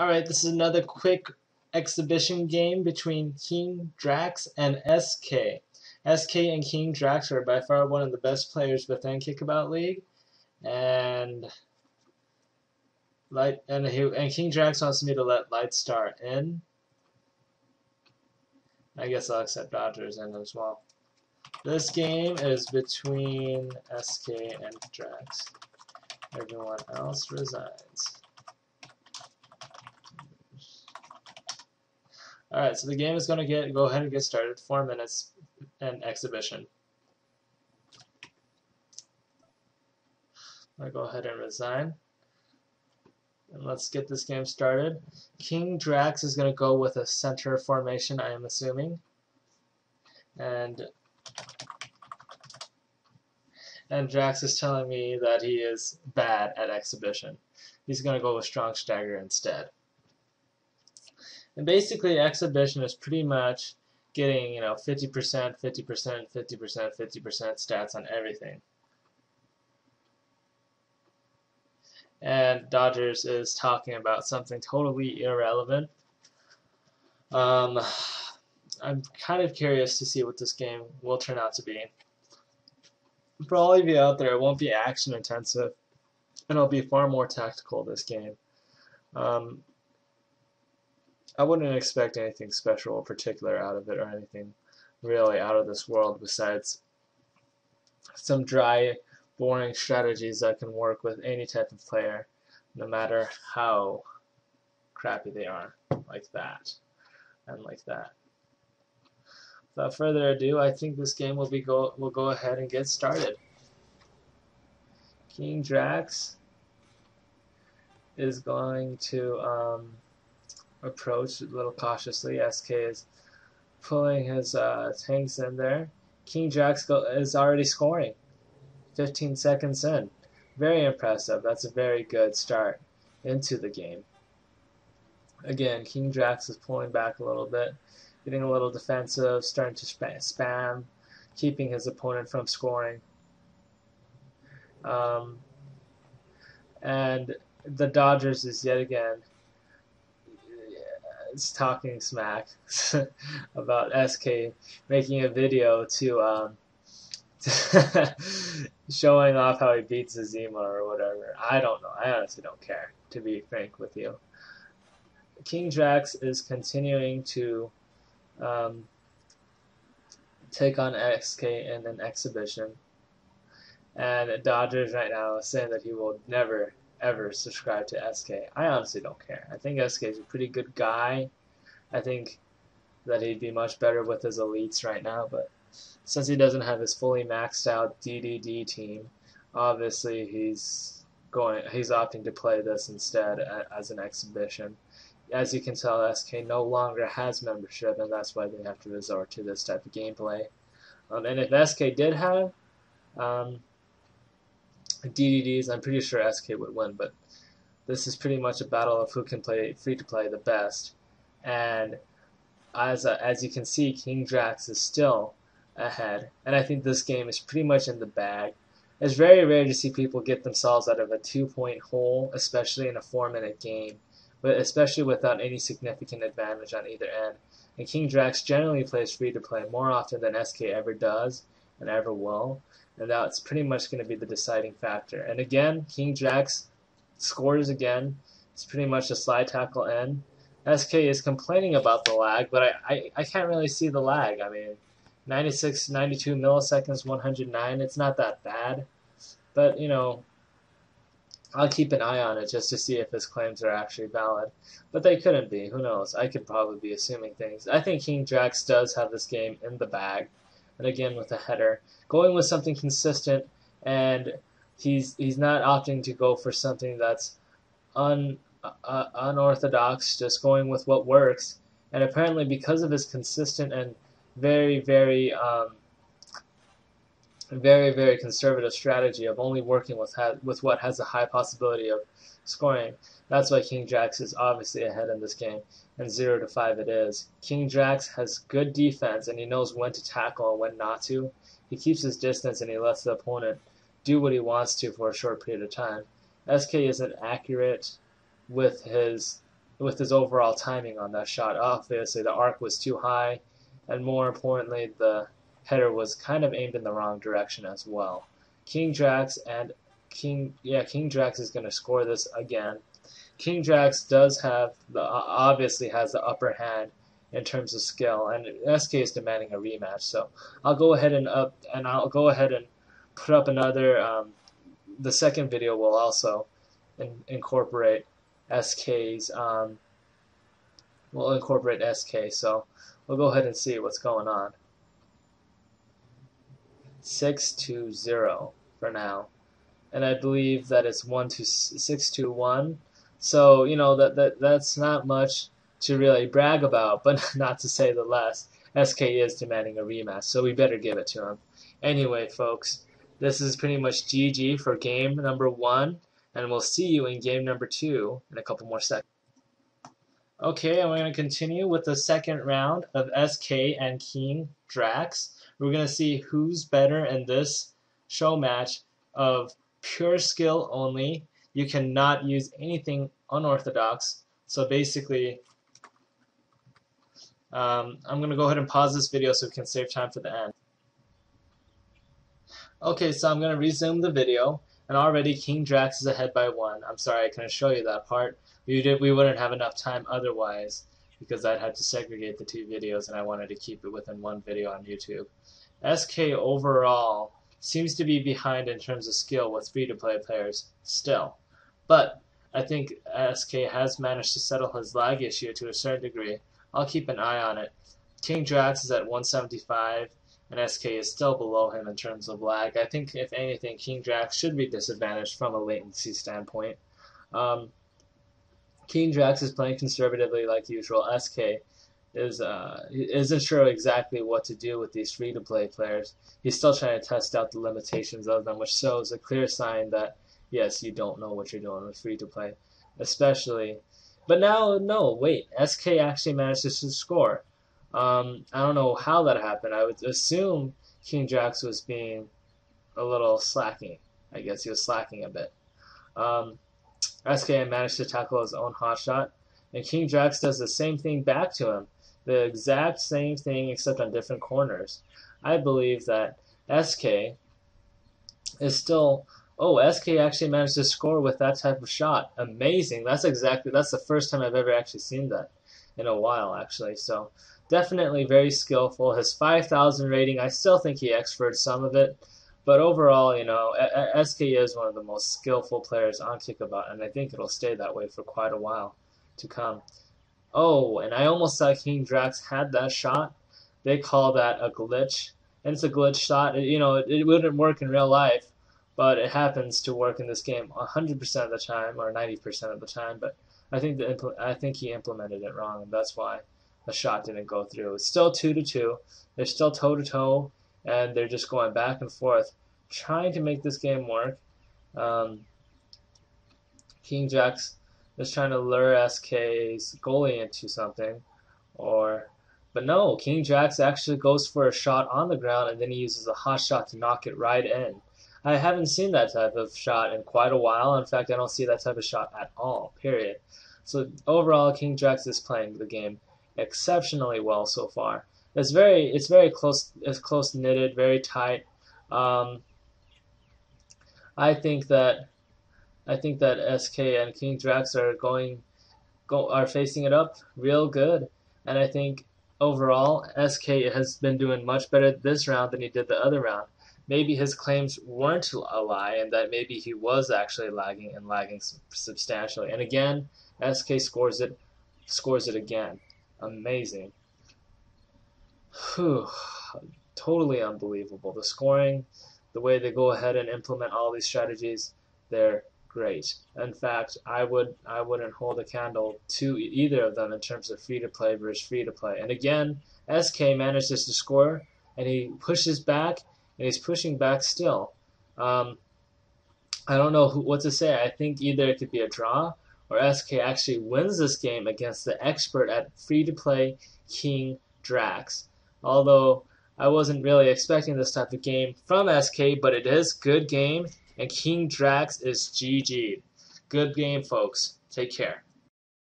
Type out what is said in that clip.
Alright, this is another quick exhibition game between King Draxx and SK. SK and King Draxx are by far one of the best players within Kickabout League, and King Draxx wants me to let Lightstar in. I guess I'll accept Dodgers in as well. This game is between SK and Draxx. Everyone else resigns. Alright, so the game is going to go ahead and get started. 4 minutes and exhibition. I'm going to go ahead and resign. And let's get this game started. King Draxx is going to go with a center formation, I am assuming. And Draxx is telling me that he is bad at exhibition. He's going to go with strong stagger instead. And basically, exhibition is pretty much getting, 50%, 50%, 50%, 50% stats on everything. And Dodgers is talking about something totally irrelevant. I'm kind of curious to see what this game will turn out to be. For all of you out there, it won't be action intensive, and it'll be far more tactical this game. I wouldn't expect anything special or particular out of it, or anything really out of this world besides some dry, boring strategies that can work with any type of player, no matter how crappy they are, like that and like that. Without further ado, I think this game will go ahead and get started. King Draxx is going to approach a little cautiously. SK is pulling his tanks in there. King Draxx is already scoring. 15 seconds in. Very impressive. That's a very good start into the game. Again, King Draxx is pulling back a little bit, getting a little defensive, starting to spam, keeping his opponent from scoring. And the Dodgers is yet again talking smack about SK making a video to showing off how he beats Zima or whatever. I don't know. I honestly don't care, to be frank with you. King Draxx is continuing to take on SK in an exhibition, and Dodgers right now is saying that he will never ever subscribe to SK. I honestly don't care. I think SK is a pretty good guy. I think that he'd be much better with his elites right now, but since he doesn't have his fully maxed out DDD team, obviously he's opting to play this instead as an exhibition. As you can tell, SK no longer has membership, and that's why they have to resort to this type of gameplay. And if SK did have DDDs, I'm pretty sure SK would win, but this is pretty much a battle of who can play free-to-play the best. And as you can see, King Draxx is still ahead, and I think this game is pretty much in the bag. It's very rare to see people get themselves out of a 2-point hole, especially in a 4-minute game, but especially without any significant advantage on either end. And King Draxx generally plays free-to-play more often than SK ever does and ever will, and that's pretty much going to be the deciding factor. And again, King Draxx scores again. It's pretty much a slide tackle in. SK is complaining about the lag, but I can't really see the lag. I mean, 96, 92 milliseconds, 109, it's not that bad. But, I'll keep an eye on it just to see if his claims are actually valid. But they couldn't be. Who knows? I could probably be assuming things. I think King Draxx does have this game in the bag. And again, with a header. Going with something consistent, and he's not opting to go for something that's unorthodox, just going with what works. And apparently because of his consistent and very, very conservative strategy of only working with what has a high possibility of scoring, that's why King Draxx is obviously ahead in this game, and 0-5 it is. King Draxx has good defense, and he knows when to tackle and when not to. He keeps his distance, and he lets the opponent do what he wants to for a short period of time. SK isn't accurate with his with his overall timing on that shot. Obviously, the arc was too high, and more importantly, the header was kind of aimed in the wrong direction as well. King Draxx is going to score this again. King Draxx does have obviously has the upper hand in terms of skill, and SK is demanding a rematch. So I'll go ahead and put up another. The second video will also incorporate SK's. We'll incorporate SK. So we'll go ahead and see what's going on. 6-2-0 for now, and I believe that it's 6-2-1. So that's not much to really brag about, but not to say the less. SK is demanding a rematch, so we better give it to him. Anyway, folks, this is pretty much GG for game number 1, and we'll see you in game number 2 in a couple more seconds. Okay, and we're going to continue with the second round of SK and King Draxx. We're going to see who's better in this show match of pure skill only. You cannot use anything unorthodox. So basically, I'm going to go ahead and pause this video so we can save time for the end. Okay, so I'm going to resume the video, and already King Draxx is ahead by 1. I'm sorry I couldn't show you that part. We wouldn't have enough time otherwise, because I'd have to segregate the 2 videos, and I wanted to keep it within 1 video on YouTube. SK overall seems to be behind in terms of skill with free-to-play players still. But I think SK has managed to settle his lag issue to a certain degree. I'll keep an eye on it. King Draxx is at 175, and SK is still below him in terms of lag. I think, if anything, King Draxx should be disadvantaged from a latency standpoint. King Draxx is playing conservatively like usual. SK isn't sure exactly what to do with these free-to-play players. He's still trying to test out the limitations of them, which shows a clear sign that, yes, you don't know what you're doing with free-to-play, especially. But now, no, wait, SK actually managed to score. I don't know how that happened. I would assume King Draxx was being a little slacking. I guess he was slacking a bit. SK managed to tackle his own hot shot, and King Draxx does the same thing back to him. The exact same thing except on different corners. I believe that SK is still... Oh, SK actually managed to score with that type of shot. Amazing. That's the first time I've ever actually seen that in a while, actually. So definitely very skillful. His 5,000 rating, I still think he experted some of it. But overall, SK is one of the most skillful players on Kickabout, and I think it'll stay that way for quite a while to come. Oh, and I almost thought King Draxx had that shot. They call that a glitch, and it's a glitch shot. It wouldn't work in real life, but it happens to work in this game 100% of the time, or 90% of the time. But I think he implemented it wrong, and that's why the shot didn't go through. It's still 2-2. They're still toe-to-toe, and they're just going back and forth, trying to make this game work. King Draxx is trying to lure SK's goalie into something, but no, King Draxx actually goes for a shot on the ground, and then he uses a hot shot to knock it right in. I haven't seen that type of shot in quite a while. In fact, I don't see that type of shot at all, period. So overall, King Draxx is playing the game exceptionally well so far. It's very close. It's close knitted, very tight. I think that SK and King Draxx are facing it up real good, and I think overall SK has been doing much better this round than he did the other round. Maybe his claims weren't a lie, and that maybe he was actually lagging substantially. And again, SK scores it again. Amazing. Whew. Totally unbelievable. The scoring, the way they go ahead and implement all these strategies, they're great. In fact, I wouldn't hold a candle to either of them in terms of free-to-play versus free-to-play. And again, SK manages to score, and he pushes back, and he's pushing back still. I don't know what to say. I think either it could be a draw, or SK actually wins this game against the expert at free-to-play King Draxx. Although I wasn't really expecting this type of game from SK, but it is good game, and King Draxx is GG. Good game, folks. Take care.